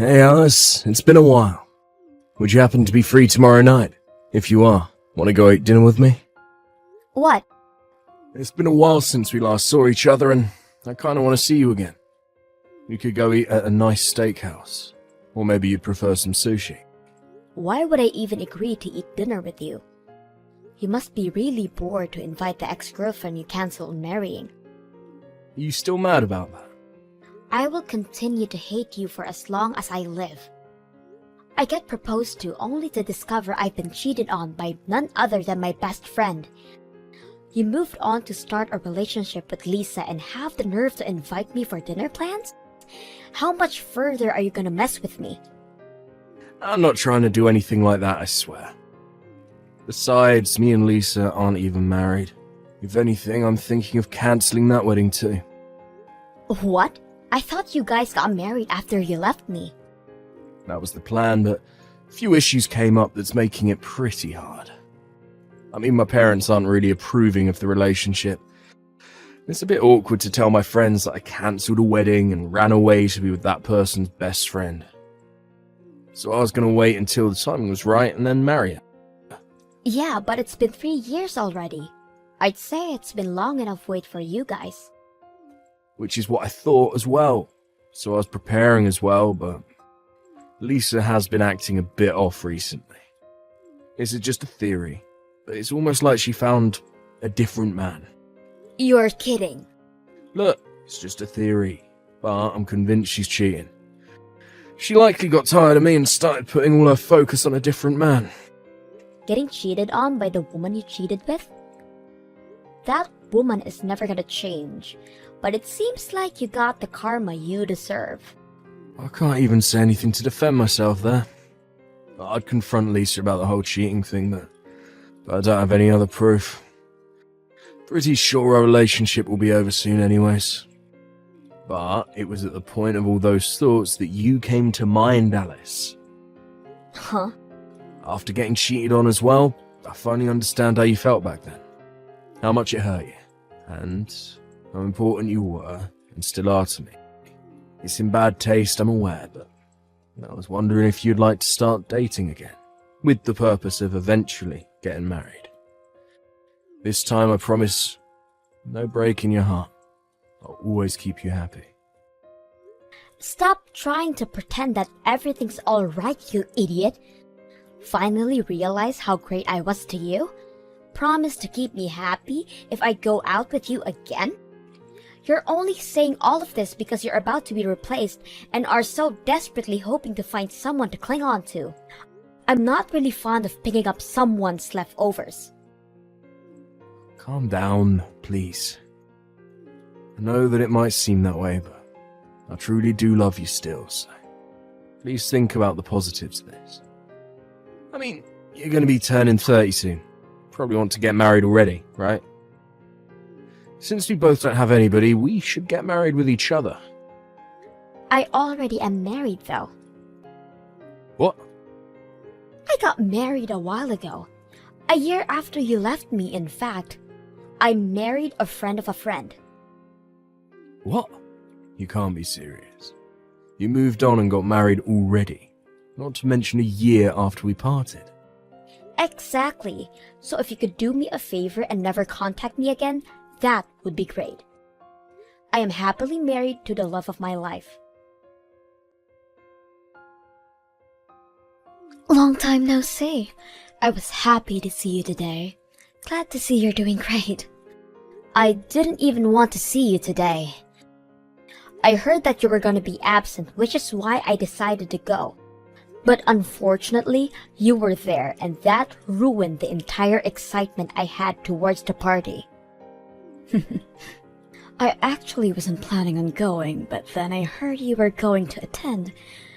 Hey Alice, it's been a while. Would you happen to be free tomorrow night? If you are, want to go eat dinner with me? What? It's been a while since we last saw each other and I kind of want to see you again. We could go eat at a nice steakhouse. Or maybe you'd prefer some sushi. Why would I even agree to eat dinner with you? You must be really bored to invite the ex-girlfriend you canceled marrying. Are you still mad about that? I will continue to hate you for as long as I live. I get proposed to only to discover I've been cheated on by none other than my best friend. You moved on to start a relationship with Lisa and have the nerve to invite me for dinner plans? How much further are you gonna mess with me? I'm not trying to do anything like that, I swear. Besides, me and Lisa aren't even married. If anything, I'm thinking of cancelling that wedding too. What? I thought you guys got married after you left me. That was the plan, but a few issues came up that's making it pretty hard. I mean, my parents aren't really approving of the relationship. It's a bit awkward to tell my friends that I cancelled a wedding and ran away to be with that person's best friend. So I was going to wait until the timing was right and then marry her. Yeah, but it's been 3 years already. I'd say it's been long enough wait for you guys. Which is what I thought as well. So I was preparing as well, but Lisa has been acting a bit off recently. This is just a theory, but it's almost like she found a different man. You're kidding. Look, it's just a theory, but I'm convinced she's cheating. She likely got tired of me and started putting all her focus on a different man. Getting cheated on by the woman you cheated with? That woman is never gonna change, but it seems like you got the karma you deserve. I can't even say anything to defend myself there. I'd confront Lisa about the whole cheating thing, but I don't have any other proof. Pretty sure our relationship will be over soon anyways. But it was at the point of all those thoughts that you came to mind, Alice. Huh? After getting cheated on as well, I finally understand how you felt back then. How much it hurt you, and how important you were and still are to me. It's in bad taste, I'm aware, but I was wondering if you'd like to start dating again, with the purpose of eventually getting married. This time I promise, no break in your heart. I'll always keep you happy. Stop trying to pretend that everything's alright, you idiot. Finally realize how great I was to you? Promise to keep me happy if I go out with you again? You're only saying all of this because you're about to be replaced and are so desperately hoping to find someone to cling on to. I'm not really fond of picking up someone's leftovers. Calm down, please. I know that it might seem that way, but I truly do love you still, so please think about the positives of this. I mean, you're going to be turning 30 soon. Probably want to get married already, right? Since we both don't have anybody, we should get married with each other. I already am married, though. What? I got married a while ago. A year after you left me, in fact. I married a friend of a friend. What? You can't be serious. You moved on and got married already. Not to mention a year after we parted. Exactly. So if you could do me a favor and never contact me again, that would be great. I am happily married to the love of my life. Long time no see. I was happy to see you today. Glad to see you're doing great. I didn't even want to see you today. I heard that you were going to be absent, which is why I decided to go. But unfortunately, you were there, and that ruined the entire excitement I had towards the party. I actually wasn't planning on going, but then I heard you were going to attend,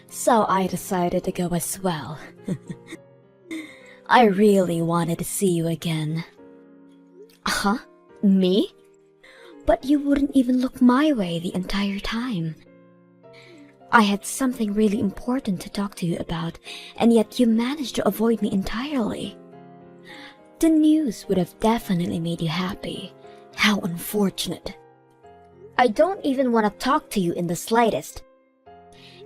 so I decided to go as well. I really wanted to see you again. Huh? Me? But you wouldn't even look my way the entire time. I had something really important to talk to you about, and yet you managed to avoid me entirely. The news would have definitely made you happy. How unfortunate. I don't even want to talk to you in the slightest.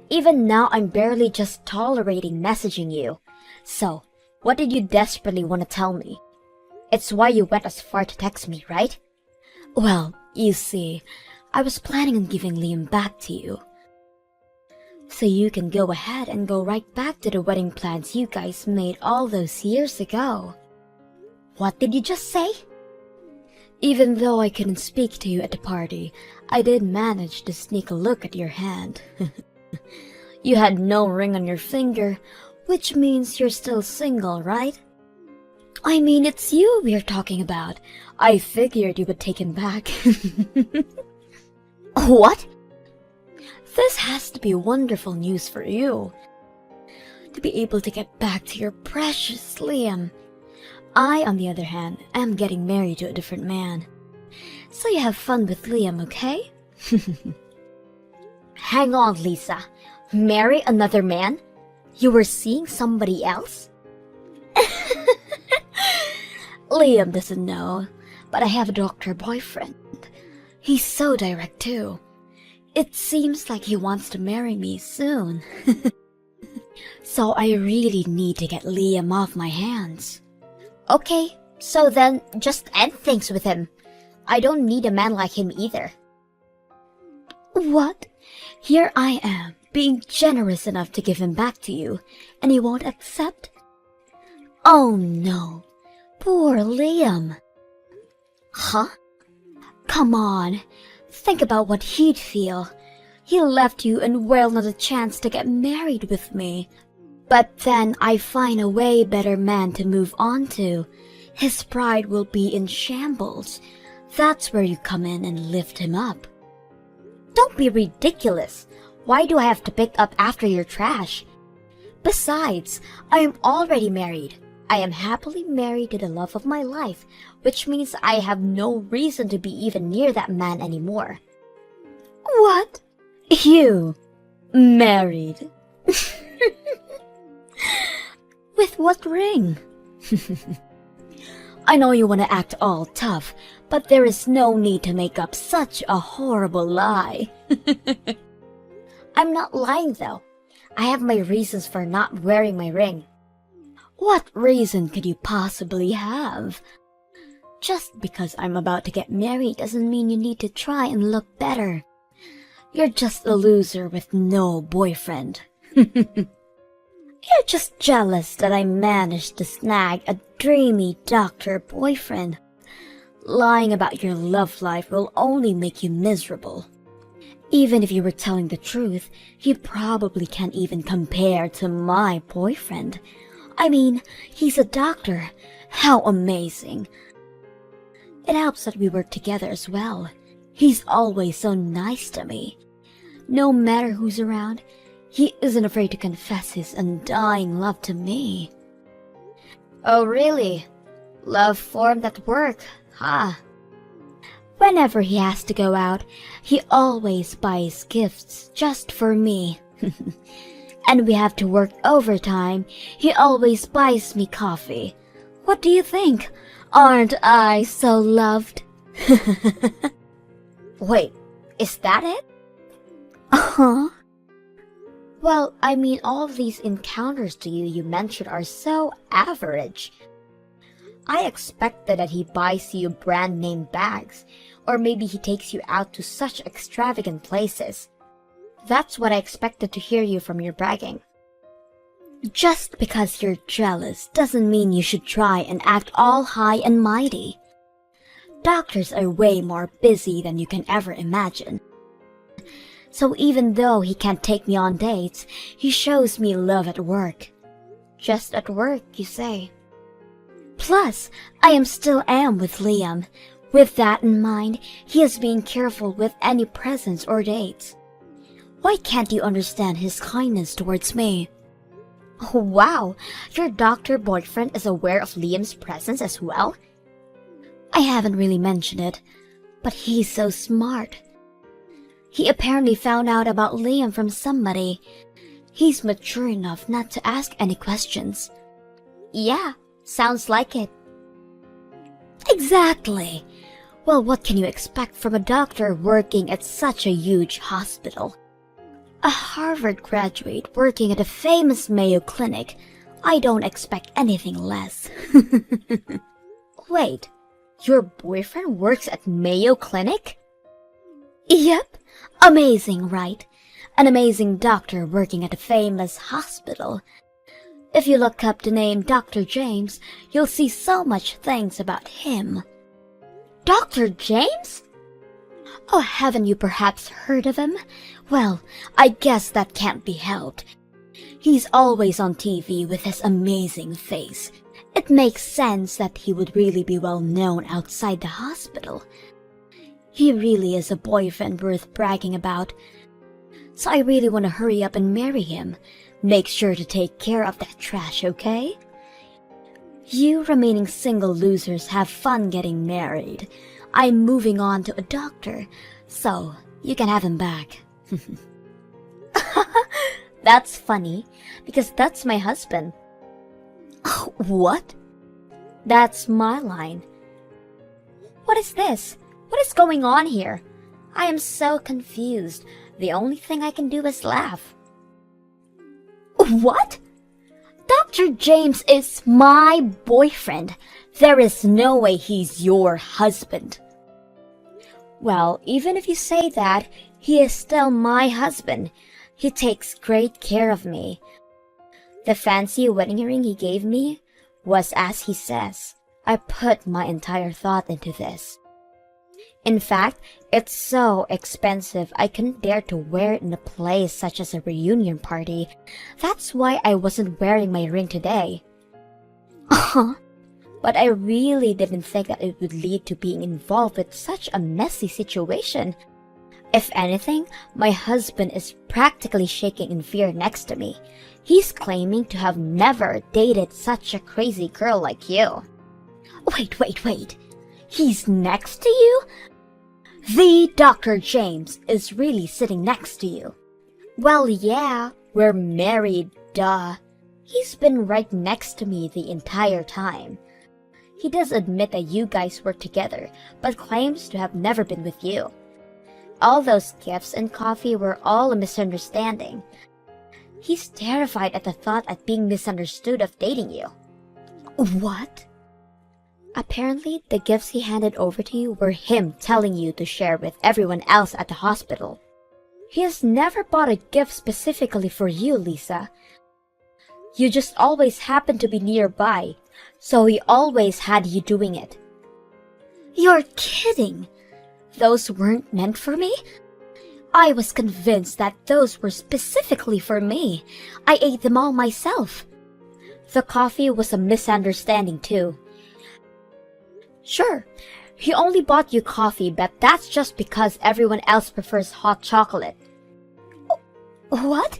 Even now, I'm barely just tolerating messaging you. So, what did you desperately want to tell me? It's why you went as far to text me, right? Well, you see, I was planning on giving Liam back to you. So you can go ahead and go right back to the wedding plans you guys made all those years ago. What did you just say? Even though I couldn't speak to you at the party, I did manage to sneak a look at your hand. You had no ring on your finger, which means you're still single, right? I mean, it's you we're talking about. I figured you would take him back. What? This has to be wonderful news for you. To be able to get back to your precious Liam. I, on the other hand, am getting married to a different man. So you have fun with Liam, okay? Hang on, Lisa. Marry another man? You were seeing somebody else? Liam doesn't know, but I have a doctor boyfriend. He's so direct too. It seems like he wants to marry me soon. So I really need to get Liam off my hands. Okay, so then just end things with him. I don't need a man like him either. What? Here I am, being generous enough to give him back to you, and you won't accept? Oh no, poor Liam. Huh? Come on, think about what he'd feel. He left you and well not a chance to get married with me. But then I find a way better man to move on to. His pride will be in shambles. That's where you come in and lift him up. Don't be ridiculous. Why do I have to pick up after your trash? Besides, I am already married. I am happily married to the love of my life, which means I have no reason to be even near that man anymore. What? You? Married? With what ring? I know you want to act all tough, but there is no need to make up such a horrible lie. I'm not lying though. I have my reasons for not wearing my ring. What reason could you possibly have? Just because I'm about to get married doesn't mean you need to try and look better. You're just a loser with no boyfriend. You're just jealous that I managed to snag a dreamy doctor boyfriend. Lying about your love life will only make you miserable. Even if you were telling the truth, you probably can't even compare to my boyfriend. I mean, he's a doctor. How amazing. It helps that we work together as well. He's always so nice to me. No matter who's around, he isn't afraid to confess his undying love to me. Oh really? Love formed at work, huh? Whenever he has to go out, he always buys gifts just for me. And we have to work overtime, he always buys me coffee. What do you think? Aren't I so loved? Wait, is that it? Uh-huh. Well, I mean, all of these encounters to you mentioned are so average. I expected that he buys you brand name bags, or maybe he takes you out to such extravagant places. That's what I expected to hear you from your bragging. Just because you're jealous doesn't mean you should try and act all high and mighty. Doctors are way more busy than you can ever imagine. So even though he can't take me on dates, he shows me love at work. Just at work, you say. Plus, I still am with Liam. With that in mind, he is being careful with any presents or dates. Why can't you understand his kindness towards me? Oh, wow, your doctor boyfriend is aware of Liam's presence as well? I haven't really mentioned it, but he's so smart. He apparently found out about Liam from somebody. He's mature enough not to ask any questions. Yeah, sounds like it. Exactly. Well, what can you expect from a doctor working at such a huge hospital? A Harvard graduate working at a famous Mayo clinic. I don't expect anything less. Wait, your boyfriend works at Mayo Clinic? Yep, amazing, right? An amazing doctor working at a famous hospital. If you look up the name Dr. James, you'll see so much things about him. Dr. James? Oh, haven't you perhaps heard of him? Well, I guess that can't be helped. He's always on TV with his amazing face. It makes sense that he would really be well known outside the hospital. He really is a boyfriend worth bragging about. So I really want to hurry up and marry him. Make sure to take care of that trash, okay? You remaining single losers have fun getting married. I'm moving on to a doctor, so you can have him back. That's funny, because that's my husband. What? That's my line. What is this? What is going on here? I am so confused. The only thing I can do is laugh. What? Dr. James is my boyfriend. There is no way he's your husband. Well, even if you say that, he is still my husband. He takes great care of me. The fancy wedding ring he gave me was as he says. I put my entire thought into this. In fact, it's so expensive I couldn't dare to wear it in a place such as a reunion party. That's why I wasn't wearing my ring today. But I really didn't think that it would lead to being involved with such a messy situation. If anything, my husband is practically shaking in fear next to me. He's claiming to have never dated such a crazy girl like you. Wait. He's next to you? The Dr. James is really sitting next to you. Well, yeah, we're married, duh. He's been right next to me the entire time. He does admit that you guys work together, but claims to have never been with you. All those gifts and coffee were all a misunderstanding. He's terrified at the thought of being misunderstood of dating you. What? Apparently, the gifts he handed over to you were him telling you to share with everyone else at the hospital. He has never bought a gift specifically for you, Lisa. You just always happened to be nearby, so he always had you doing it. You're kidding! Those weren't meant for me? I was convinced that those were specifically for me. I ate them all myself. The coffee was a misunderstanding too. Sure, he only bought you coffee, but that's just because everyone else prefers hot chocolate. What?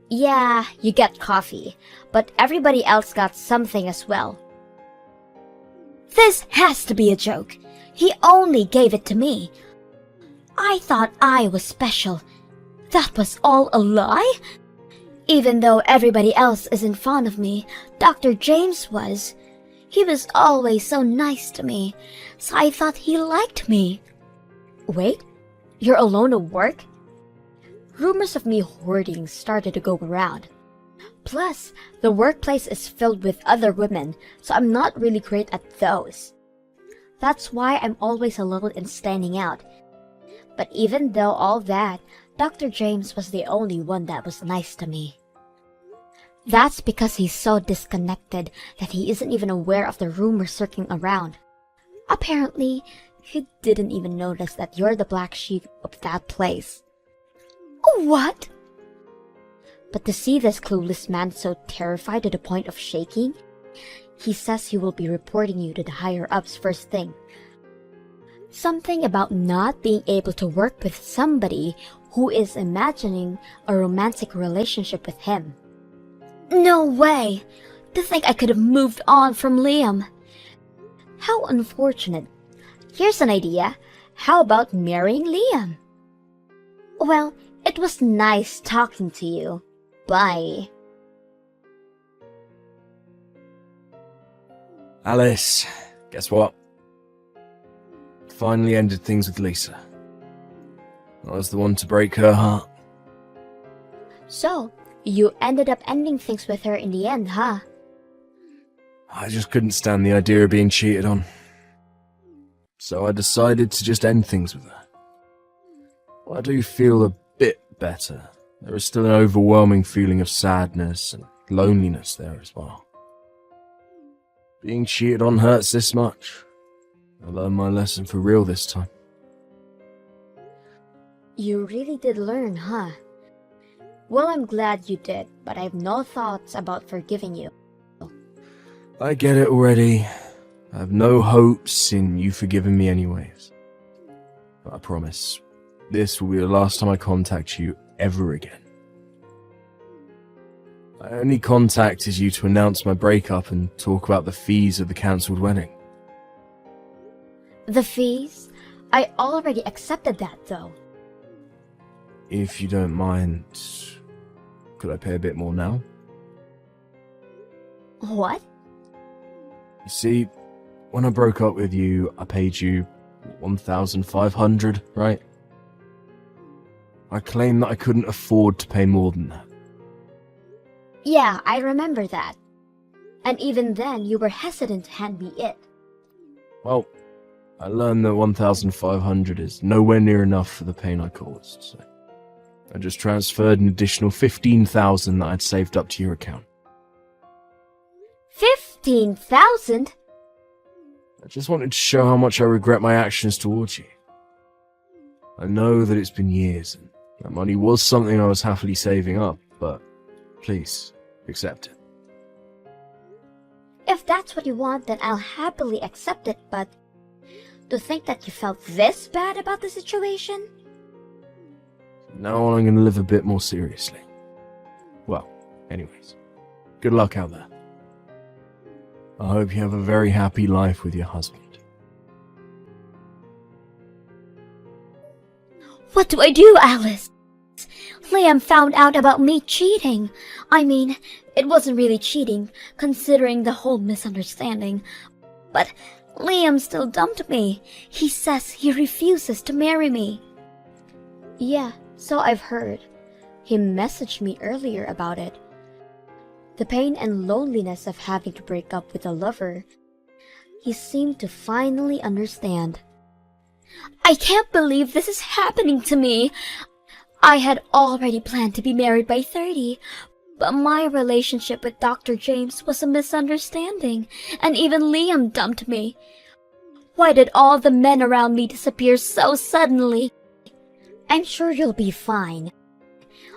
Yeah, you get coffee, but everybody else got something as well. This has to be a joke. He only gave it to me. I thought I was special. That was all a lie? Even though everybody else isn't fond of me, Dr. James was. He was always so nice to me, so I thought he liked me. Wait, you're alone at work? Rumors of me hoarding started to go around. Plus, the workplace is filled with other women, so I'm not really great at those. That's why I'm always alone and standing out. But even though all that, Dr. James was the only one that was nice to me. That's because he's so disconnected that he isn't even aware of the rumors circling around. Apparently, he didn't even notice that you're the black sheep of that place. What? But to see this clueless man so terrified to the point of shaking, he says he will be reporting you to the higher-ups first thing. Something about not being able to work with somebody who is imagining a romantic relationship with him. No way! To think I could have moved on from Liam. How unfortunate. Here's an idea. How about marrying Liam? Well, it was nice talking to you. Bye. Alice, guess what? Finally ended things with Lisa. I was the one to break her heart. So, you ended up ending things with her in the end, huh? I just couldn't stand the idea of being cheated on. So I decided to just end things with her. Well, I do feel a bit better. There is still an overwhelming feeling of sadness and loneliness there as well. Being cheated on hurts this much. I learned my lesson for real this time. You really did learn, huh? Well, I'm glad you did, but I have no thoughts about forgiving you. I get it already. I have no hopes in you forgiving me anyways. But I promise, this will be the last time I contact you ever again. I only contacted you to announce my breakup and talk about the fees of the cancelled wedding. The fees? I already accepted that, though. If you don't mind, could I pay a bit more now? What? You see, when I broke up with you, I paid you 1,500, right? I claim that I couldn't afford to pay more than that. Yeah, I remember that. And even then, you were hesitant to hand me it. Well, I learned that 1,500 is nowhere near enough for the pain I caused, so I just transferred an additional 15,000 that I'd saved up to your account. 15,000? I just wanted to show how much I regret my actions towards you. I know that it's been years, and that money was something I was happily saving up, but please, accept it. If that's what you want, then I'll happily accept it, but to think that you felt this bad about the situation? Now I'm going to live a bit more seriously. Well, anyways, good luck out there. I hope you have a very happy life with your husband. What do I do, Alice? Liam found out about me cheating. I mean, it wasn't really cheating, considering the whole misunderstanding. But Liam still dumped me. He says he refuses to marry me. Yeah, so I've heard. He messaged me earlier about it. The pain and loneliness of having to break up with a lover, he seemed to finally understand. I can't believe this is happening to me. I had already planned to be married by 30, but my relationship with Dr. James was a misunderstanding, and even Liam dumped me. Why did all the men around me disappear so suddenly? I'm sure you'll be fine.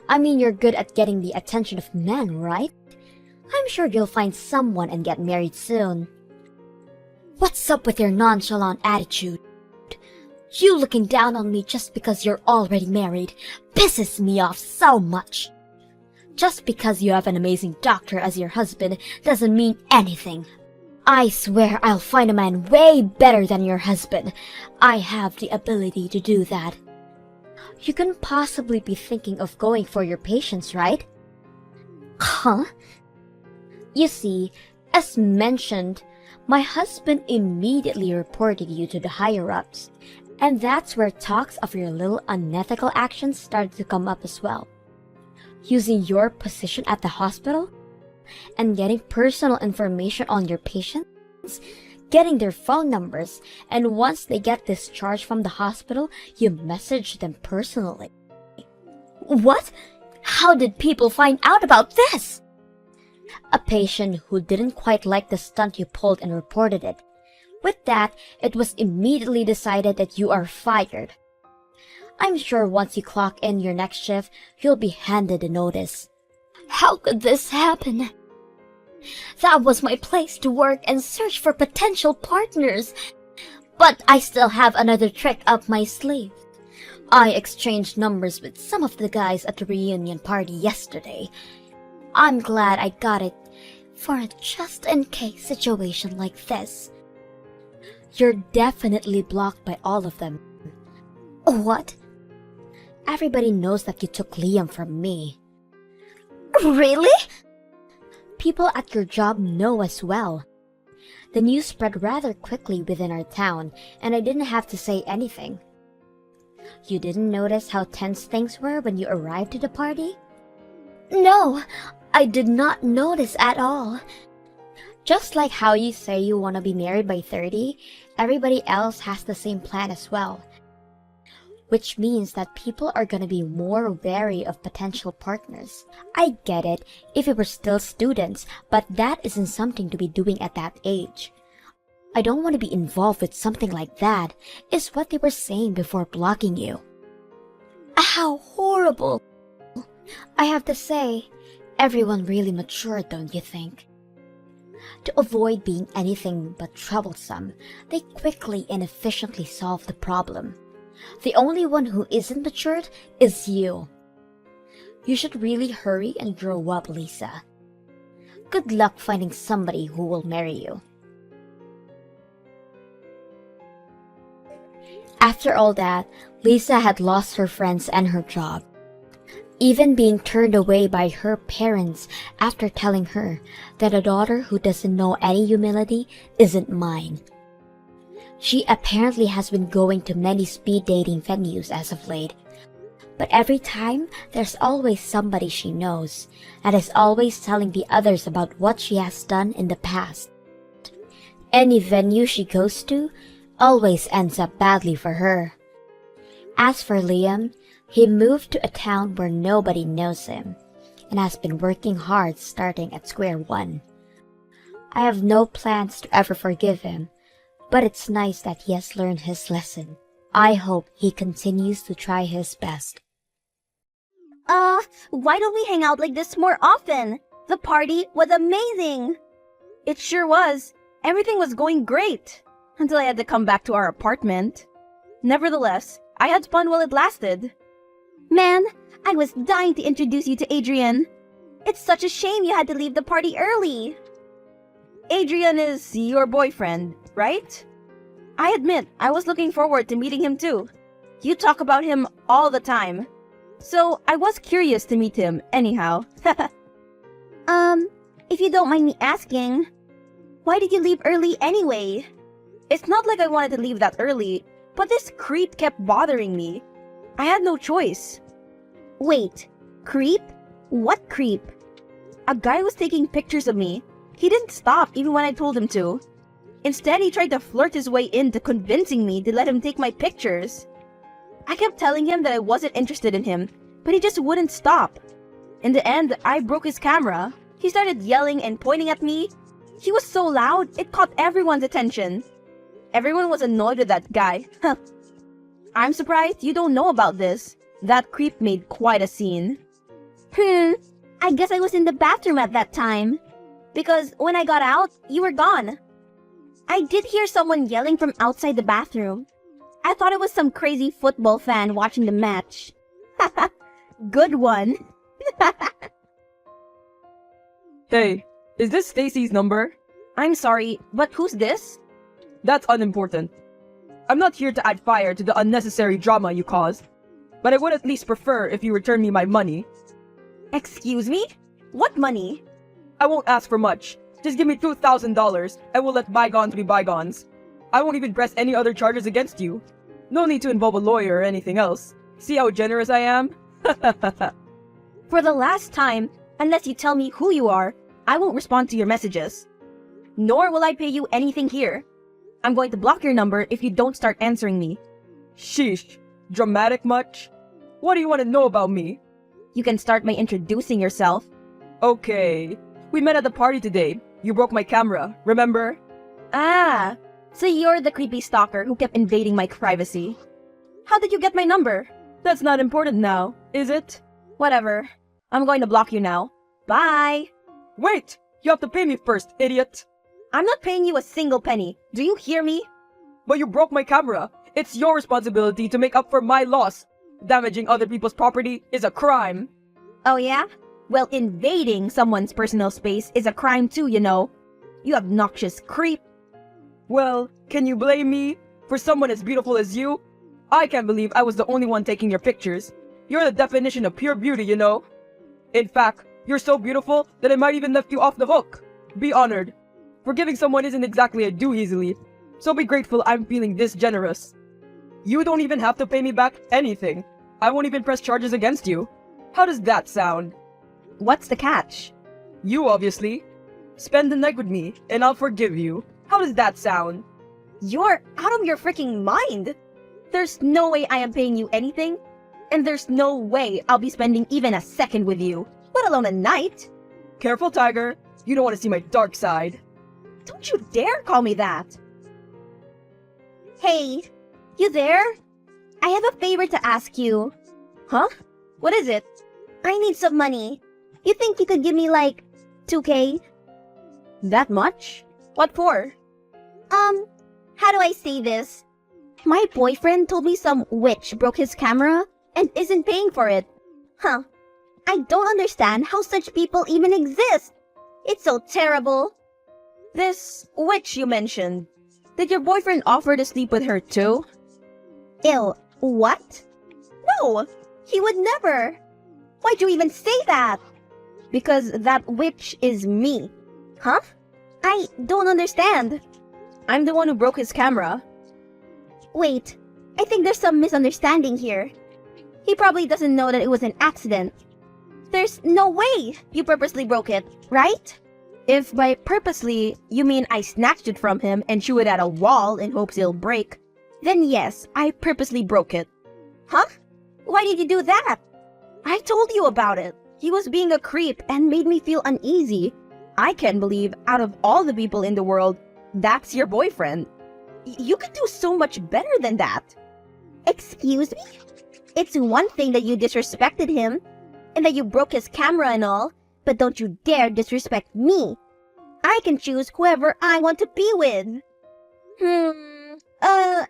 I mean, you're good at getting the attention of men, right? I'm sure you'll find someone and get married soon. What's up with your nonchalant attitude? You looking down on me just because you're already married pisses me off so much. Just because you have an amazing doctor as your husband doesn't mean anything. I swear I'll find a man way better than your husband. I have the ability to do that. You couldn't possibly be thinking of going for your patients, right? Huh? You see, as mentioned, my husband immediately reported you to the higher-ups, and that's where talks of your little unethical actions started to come up as well. Using your position at the hospital and getting personal information on your patients, getting their phone numbers, and once they get discharged from the hospital, you message them personally. What? How did people find out about this? A patient who didn't quite like the stunt you pulled and reported it. With that, it was immediately decided that you are fired. I'm sure once you clock in your next shift, you'll be handed a notice. How could this happen? That was my place to work and search for potential partners. But I still have another trick up my sleeve. I exchanged numbers with some of the guys at the reunion party yesterday. I'm glad I got it for a just-in-case situation like this. You're definitely blocked by all of them. What? Everybody knows that you took Liam from me. Really? People at your job know as well. The news spread rather quickly within our town, and I didn't have to say anything. You didn't notice how tense things were when you arrived at the party? No, I did not notice at all. Just like how you say you want to be married by 30, everybody else has the same plan as well. Which means that people are gonna be more wary of potential partners. I get it if we were still students, but that isn't something to be doing at that age. I don't want to be involved with something like that, is what they were saying before blocking you. How horrible! I have to say, everyone really matured, don't you think? To avoid being anything but troublesome, they quickly and efficiently solved the problem. The only one who isn't matured is you. You should really hurry and grow up, Lisa. Good luck finding somebody who will marry you. After all that, Lisa had lost her friends and her job. Even being turned away by her parents after telling her that a daughter who doesn't know any humility isn't mine. She apparently has been going to many speed dating venues as of late. But every time, there's always somebody she knows and is always telling the others about what she has done in the past. Any venue she goes to always ends up badly for her. As for Liam, he moved to a town where nobody knows him and has been working hard starting at square one. I have no plans to ever forgive him, but it's nice that he has learned his lesson. I hope he continues to try his best. Why don't we hang out like this more often? The party was amazing! It sure was. Everything was going great. Until I had to come back to our apartment. Nevertheless, I had fun while it lasted. Man, I was dying to introduce you to Adrian. It's such a shame you had to leave the party early. Adrian is your boyfriend, right? I admit, I was looking forward to meeting him too. You talk about him all the time. So, I was curious to meet him, anyhow. If you don't mind me asking, why did you leave early anyway? It's not like I wanted to leave that early, but this creep kept bothering me. I had no choice. Wait, creep? What creep? A guy was taking pictures of me. He didn't stop even when I told him to. Instead, he tried to flirt his way into convincing me to let him take my pictures. I kept telling him that I wasn't interested in him, but he just wouldn't stop. In the end, I broke his camera. He started yelling and pointing at me. He was so loud, it caught everyone's attention. Everyone was annoyed with that guy. I'm surprised you don't know about this. That creep made quite a scene. I guess I was in the bathroom at that time. Because when I got out, you were gone. I did hear someone yelling from outside the bathroom. I thought it was some crazy football fan watching the match. Good one. Hey, is this Stacy's number? I'm sorry, but who's this? That's unimportant. I'm not here to add fire to the unnecessary drama you caused, but I would at least prefer if you return me my money. Excuse me? What money? I won't ask for much. Just give me $2,000 and we'll let bygones be bygones. I won't even press any other charges against you. No need to involve a lawyer or anything else. See how generous I am? For the last time, unless you tell me who you are, I won't respond to your messages. Nor will I pay you anything here. I'm going to block your number if you don't start answering me. Sheesh. Dramatic much? What do you want to know about me? You can start by introducing yourself. Okay. We met at the party today. You broke my camera, remember? Ah, so you're the creepy stalker who kept invading my privacy. How did you get my number? That's not important now, is it? Whatever. I'm going to block you now. Bye! Wait! You have to pay me first, idiot! I'm not paying you a single penny. Do you hear me? But you broke my camera. It's your responsibility to make up for my loss. Damaging other people's property is a crime. Oh yeah? Well, invading someone's personal space is a crime too, you know. You obnoxious creep. Well, can you blame me? For someone as beautiful as you? I can't believe I was the only one taking your pictures. You're the definition of pure beauty, you know. In fact, you're so beautiful that I might even lift you off the hook. Be honored. Forgiving someone isn't exactly a do easily, so be grateful I'm feeling this generous. You don't even have to pay me back anything. I won't even press charges against you. How does that sound? What's the catch? You obviously. Spend the night with me, and I'll forgive you. How does that sound? You're out of your freaking mind! There's no way I am paying you anything, and there's no way I'll be spending even a second with you, let alone a night. Careful, Tiger. You don't want to see my dark side. Don't you dare call me that! Hey, you there? I have a favor to ask you. Huh? What is it? I need some money. You think you could give me like 2K? That much? What for? How do I say this? My boyfriend told me some witch broke his camera and isn't paying for it. Huh. I don't understand how such people even exist. It's so terrible. This witch you mentioned, did your boyfriend offer to sleep with her too? Ew, what? No, he would never. Why'd you even say that? Because that witch is me. Huh? I don't understand. I'm the one who broke his camera. Wait, I think there's some misunderstanding here. He probably doesn't know that it was an accident. There's no way you purposely broke it, right? If by purposely you mean I snatched it from him and threw it at a wall in hopes it'll break, then yes, I purposely broke it. Huh? Why did you do that? I told you about it. He was being a creep and made me feel uneasy. I can't believe out of all the people in the world, that's your boyfriend. You could do so much better than that. Excuse me? It's one thing that you disrespected him and that you broke his camera and all, but don't you dare disrespect me. I can choose whoever I want to be with.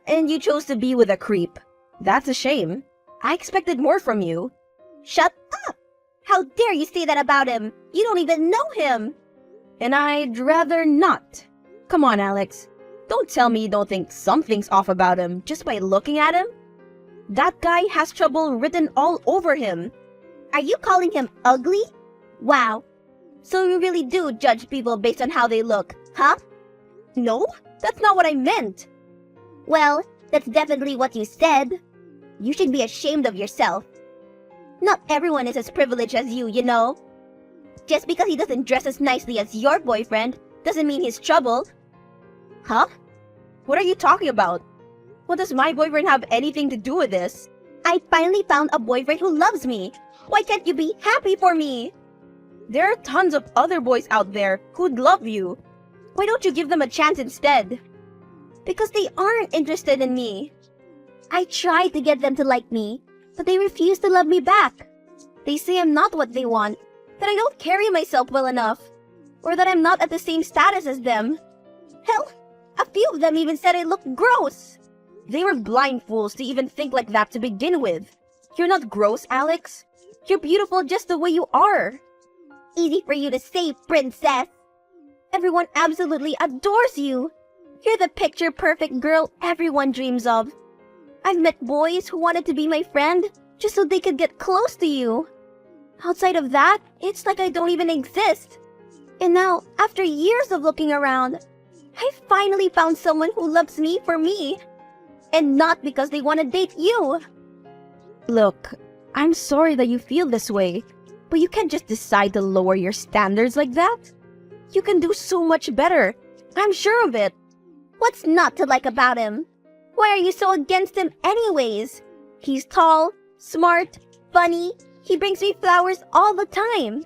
And you chose to be with a creep. That's a shame. I expected more from you. Shut up! How dare you say that about him? You don't even know him. And I'd rather not. Come on, Alex. Don't tell me you don't think something's off about him just by looking at him. That guy has trouble written all over him. Are you calling him ugly? Wow. So you really do judge people based on how they look, huh? No, that's not what I meant. Well, that's definitely what you said. You should be ashamed of yourself. Not everyone is as privileged as you know. Just because he doesn't dress as nicely as your boyfriend doesn't mean he's troubled. Huh? What are you talking about? What does my boyfriend have anything to do with this? I finally found a boyfriend who loves me. Why can't you be happy for me? There are tons of other boys out there who'd love you. Why don't you give them a chance instead? Because they aren't interested in me. I tried to get them to like me, but they refuse to love me back. They say I'm not what they want, that I don't carry myself well enough, or that I'm not at the same status as them. Hell, a few of them even said I look gross. They were blind fools to even think like that to begin with. You're not gross, Alex. You're beautiful just the way you are. Easy for you to say, princess. Everyone absolutely adores you. You're the picture-perfect girl everyone dreams of. I've met boys who wanted to be my friend just so they could get close to you. Outside of that, it's like I don't even exist. And now, after years of looking around, I finally found someone who loves me for me. And not because they want to date you. Look, I'm sorry that you feel this way, but you can't just decide to lower your standards like that. You can do so much better. I'm sure of it. What's not to like about him? Why are you so against him anyways? He's tall, smart, funny. He brings me flowers all the time.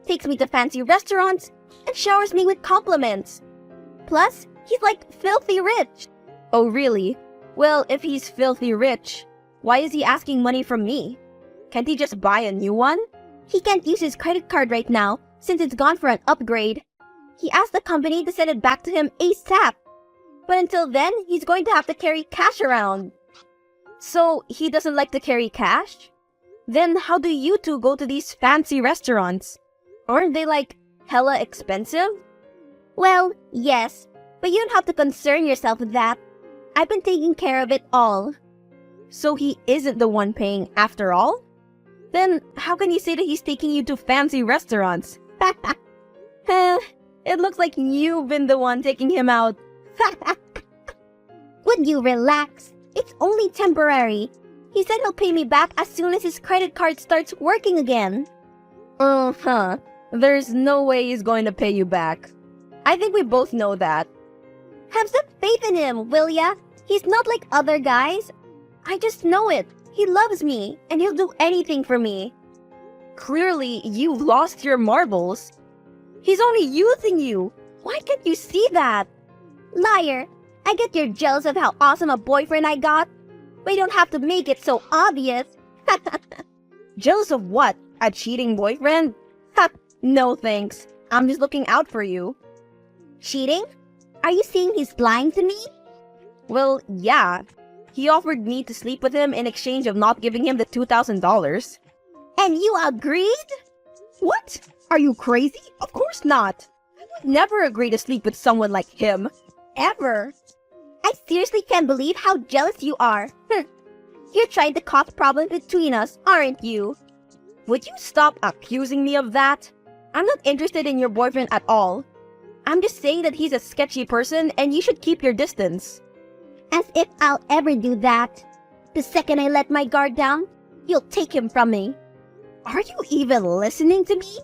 Takes me to fancy restaurants and showers me with compliments. Plus, he's like filthy rich. Oh, really? Well, if he's filthy rich, why is he asking money from me? Can't he just buy a new one? He can't use his credit card right now since it's gone for an upgrade. He asked the company to send it back to him ASAP. But until then, he's going to have to carry cash around. So, he doesn't like to carry cash? Then how do you two go to these fancy restaurants? Aren't they like hella expensive? Well, yes, but you don't have to concern yourself with that. I've been taking care of it all. So he isn't the one paying after all? Then how can you say that he's taking you to fancy restaurants? It looks like you've been the one taking him out. Would you relax? It's only temporary. He said he'll pay me back as soon as his credit card starts working again. Uh-huh. There's no way he's going to pay you back. I think we both know that. Have some faith in him, will ya? He's not like other guys. I just know it. He loves me, and he'll do anything for me. Clearly, you've lost your marbles. He's only using you. Why can't you see that? Liar! I get you're jealous of how awesome a boyfriend I got. We don't have to make it so obvious. Jealous of what? A cheating boyfriend? Ha! No thanks. I'm just looking out for you. Cheating? Are you saying he's lying to me? Well, yeah. He offered me to sleep with him in exchange of not giving him the $2,000. And you agreed? What? Are you crazy? Of course not. I would never agree to sleep with someone like him. Ever. I seriously can't believe how jealous you are. You're trying to cause problems between us, aren't you? Would you stop accusing me of that? I'm not interested in your boyfriend at all. I'm just saying that he's a sketchy person and you should keep your distance. As if I'll ever do that. The second I let my guard down, you'll take him from me. Are you even listening to me?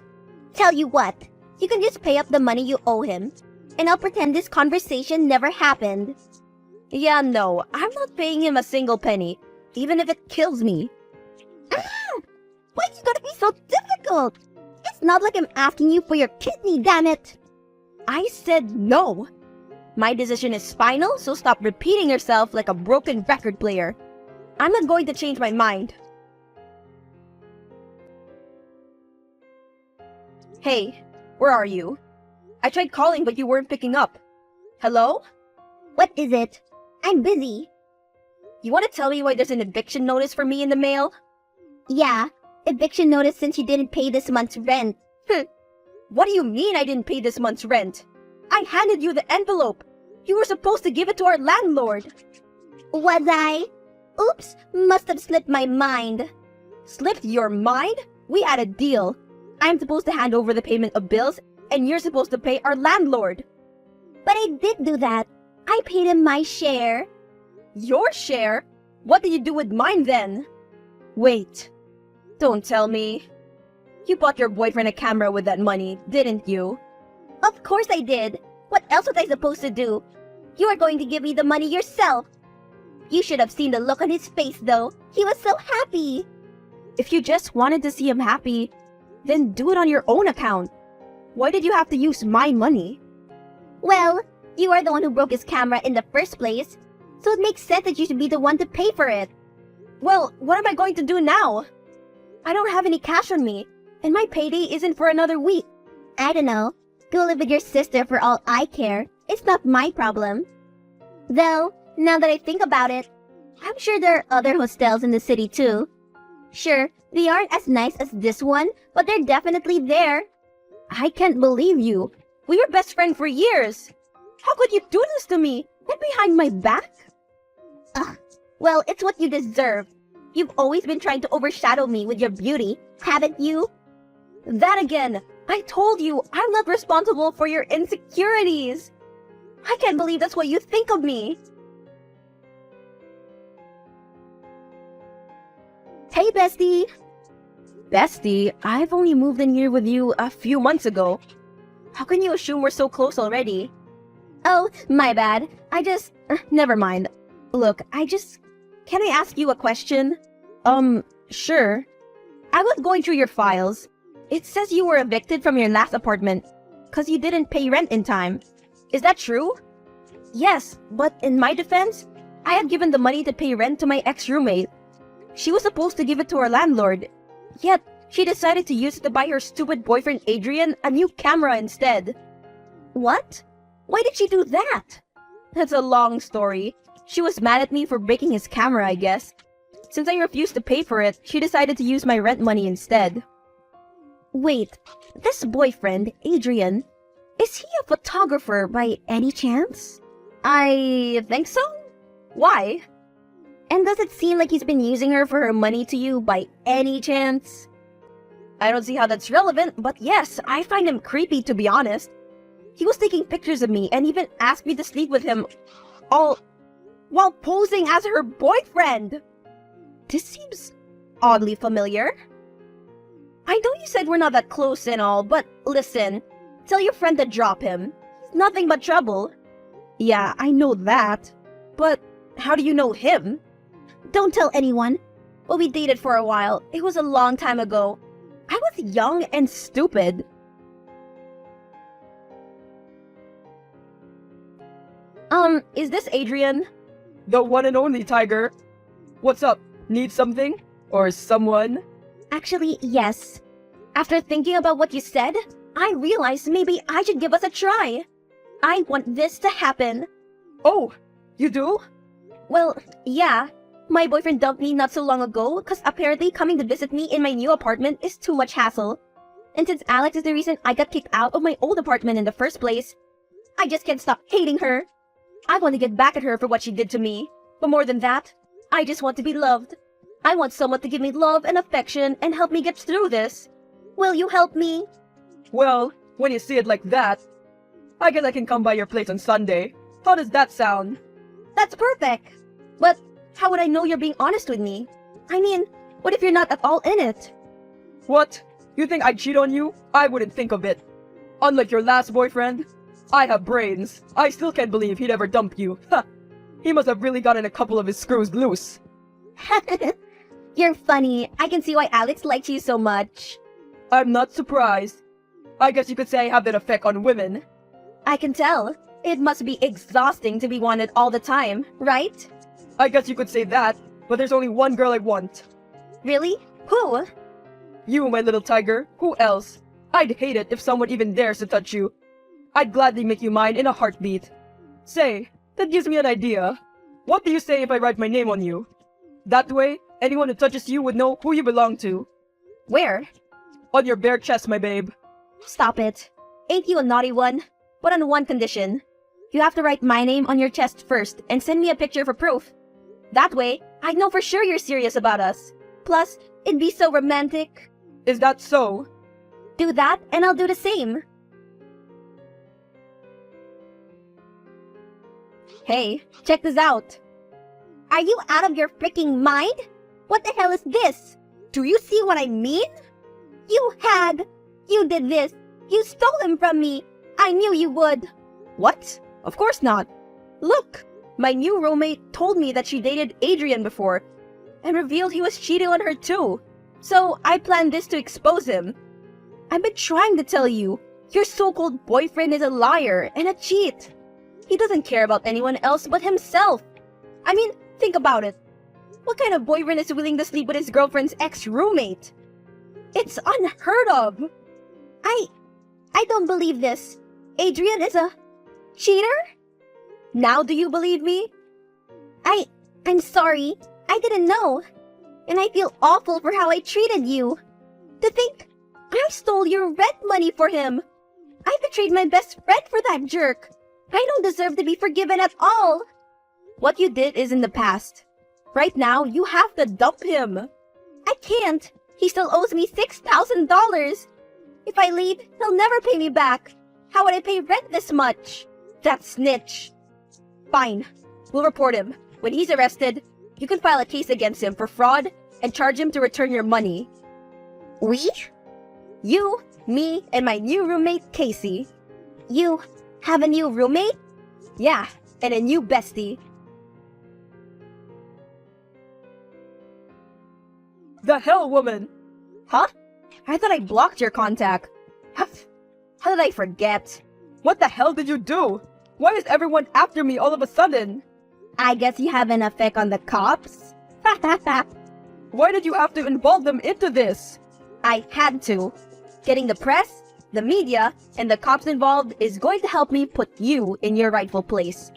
Tell you what, you can just pay up the money you owe him, and I'll pretend this conversation never happened. Yeah, no, I'm not paying him a single penny, even if it kills me. Why you gotta be so difficult? It's not like I'm asking you for your kidney, damn it. I said no. My decision is final, so stop repeating yourself like a broken record player. I'm not going to change my mind. Hey, where are you? I tried calling but you weren't picking up. Hello? What is it? I'm busy. You want to tell me why there's an eviction notice for me in the mail? Yeah, eviction notice since you didn't pay this month's rent. What do you mean I didn't pay this month's rent? I handed you the envelope. You were supposed to give it to our landlord. Was I? Oops, must have slipped my mind. Slipped your mind? We had a deal. I'm supposed to hand over the payment of bills, and you're supposed to pay our landlord. But I did do that. I paid him my share. Your share? What did you do with mine then? Wait. Don't tell me. You bought your boyfriend a camera with that money, didn't you? Of course I did. What else was I supposed to do? You are going to give me the money yourself. You should have seen the look on his face though. He was so happy. If you just wanted to see him happy, then do it on your own account. Why did you have to use my money? Well, you are the one who broke his camera in the first place, so it makes sense that you should be the one to pay for it. Well, what am I going to do now? I don't have any cash on me, and my payday isn't for another week. I don't know. Go live with your sister for all I care. It's not my problem. Though, now that I think about it, I'm sure there are other hostels in the city too. Sure, they aren't as nice as this one, but they're definitely there. I can't believe you. We were best friends for years. How could you do this to me? And behind my back? Ugh. Well, it's what you deserve. You've always been trying to overshadow me with your beauty, haven't you? That again. I told you, I'm not responsible for your insecurities. I can't believe that's what you think of me. Hey, bestie. Bestie, I've only moved in here with you a few months ago. How can you assume we're so close already? Oh, my bad. Never mind. Look, can I ask you a question? Sure. I was going through your files. It says you were evicted from your last apartment because you didn't pay rent in time. Is that true? Yes, but in my defense, I had given the money to pay rent to my ex-roommate. She was supposed to give it to our landlord. Yet, she decided to use it to buy her stupid boyfriend Adrian a new camera instead. What? Why did she do that? That's a long story. She was mad at me for breaking his camera, I guess. Since I refused to pay for it, she decided to use my rent money instead. Wait, this boyfriend, Adrian, is he a photographer by any chance? I think so. Why? And does it seem like he's been using her for her money to you by any chance? I don't see how that's relevant, but yes, I find him creepy to be honest. He was taking pictures of me and even asked me to sleep with him, all while posing as her boyfriend. This seems oddly familiar. I know you said we're not that close and all, but listen, tell your friend to drop him. He's nothing but trouble. Yeah, I know that. But how do you know him? Don't tell anyone. Well, we dated for a while. It was a long time ago. I was young and stupid. Is this Adrian? The one and only Tiger. What's up? Need something? Or someone? Actually, yes. After thinking about what you said, I realized maybe I should give us a try. I want this to happen. Oh, you do? Well, yeah. My boyfriend dumped me not so long ago because apparently coming to visit me in my new apartment is too much hassle. And since Alex is the reason I got kicked out of my old apartment in the first place, I just can't stop hating her. I want to get back at her for what she did to me. But more than that, I just want to be loved. I want someone to give me love and affection and help me get through this. Will you help me? Well, when you see it like that, I guess I can come by your place on Sunday. How does that sound? That's perfect. But how would I know you're being honest with me? I mean, what if you're not at all in it? What? You think I'd cheat on you? I wouldn't think of it. Unlike your last boyfriend, I have brains. I still can't believe he'd ever dump you. Ha! He must have really gotten a couple of his screws loose. You're funny. I can see why Alex likes you so much. I'm not surprised. I guess you could say I have that effect on women. I can tell. It must be exhausting to be wanted all the time, right? I guess you could say that, but there's only one girl I want. Really? Who? You, my little tiger. Who else? I'd hate it if someone even dares to touch you. I'd gladly make you mine in a heartbeat. Say, that gives me an idea. What do you say if I write my name on you? That way, anyone who touches you would know who you belong to. Where? On your bare chest, my babe. Stop it. Ain't you a naughty one? But on one condition. You have to write my name on your chest first and send me a picture for proof. That way, I'd know for sure you're serious about us. Plus, it'd be so romantic. Is that so? Do that and I'll do the same. Hey, check this out. Are you out of your freaking mind? What the hell is this? Do you see what I mean? You did this. You stole him from me. I knew you would. What? Of course not. Look, my new roommate told me that she dated Adrian before and revealed he was cheating on her too. So I planned this to expose him. I've been trying to tell you, your so-called boyfriend is a liar and a cheat. He doesn't care about anyone else but himself. I mean, think about it. What kind of boyfriend is willing to sleep with his girlfriend's ex-roommate? It's unheard of. I don't believe this. Adrian is a cheater? Now do you believe me? I'm sorry. I didn't know. And I feel awful for how I treated you. To think I stole your rent money for him. I betrayed my best friend for that jerk. I don't deserve to be forgiven at all. What you did is in the past. Right now, you have to dump him. I can't. He still owes me $6,000. If I leave, he'll never pay me back. How would I pay rent this much? That snitch. Fine. We'll report him. When he's arrested, you can file a case against him for fraud and charge him to return your money. We? You, me, and my new roommate, Casey. You have a new roommate? Yeah, and a new bestie. The hell, woman! Huh? I thought I blocked your contact. How did I forget? What the hell did you do? Why is everyone after me all of a sudden? I guess you have an effect on the cops? Why did you have to involve them into this? I had to. Getting the press, the media, and the cops involved is going to help me put you in your rightful place.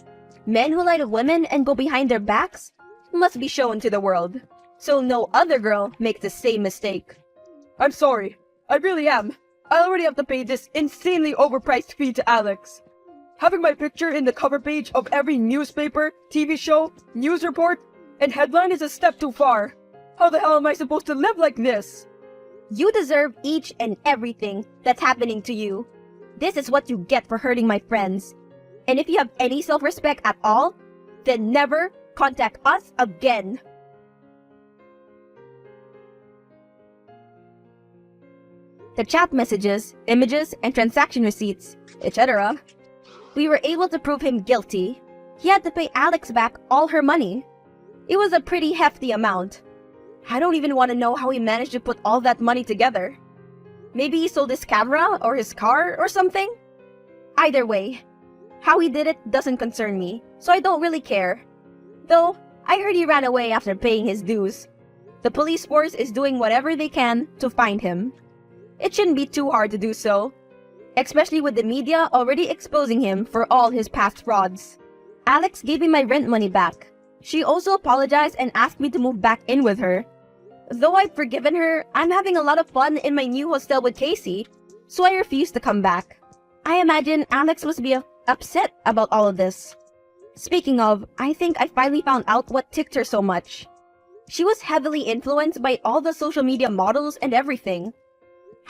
Men who lie to women and go behind their backs must be shown to the world, so no other girl makes the same mistake. I'm sorry. I really am. I already have to pay this insanely overpriced fee to Alex. Having my picture in the cover page of every newspaper, TV show, news report, and headline is a step too far. How the hell am I supposed to live like this? You deserve each and everything that's happening to you. This is what you get for hurting my friends. And if you have any self-respect at all, then never contact us again. the chat messages, images, and transaction receipts, etc., we were able to prove him guilty. He had to pay Alex back all her money. It was a pretty hefty amount. I don't even want to know how he managed to put all that money together. Maybe he sold his camera or his car or something? Either way, how he did it doesn't concern me, so I don't really care. Though, I heard he ran away after paying his dues. The police force is doing whatever they can to find him. It shouldn't be too hard to do so, especially with the media already exposing him for all his past frauds. Alex gave me my rent money back. She also apologized and asked me to move back in with her. Though I've forgiven her, I'm having a lot of fun in my new hostel with Casey, so I refuse to come back. I imagine Alex must be upset about all of this. Speaking of, I think I finally found out what ticked her so much. She was heavily influenced by all the social media models and everything.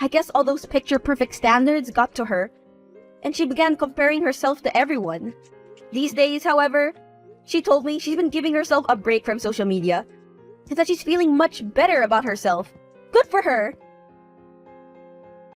I guess all those picture-perfect standards got to her, and she began comparing herself to everyone. These days, however, she told me she's been giving herself a break from social media, and that she's feeling much better about herself. Good for her!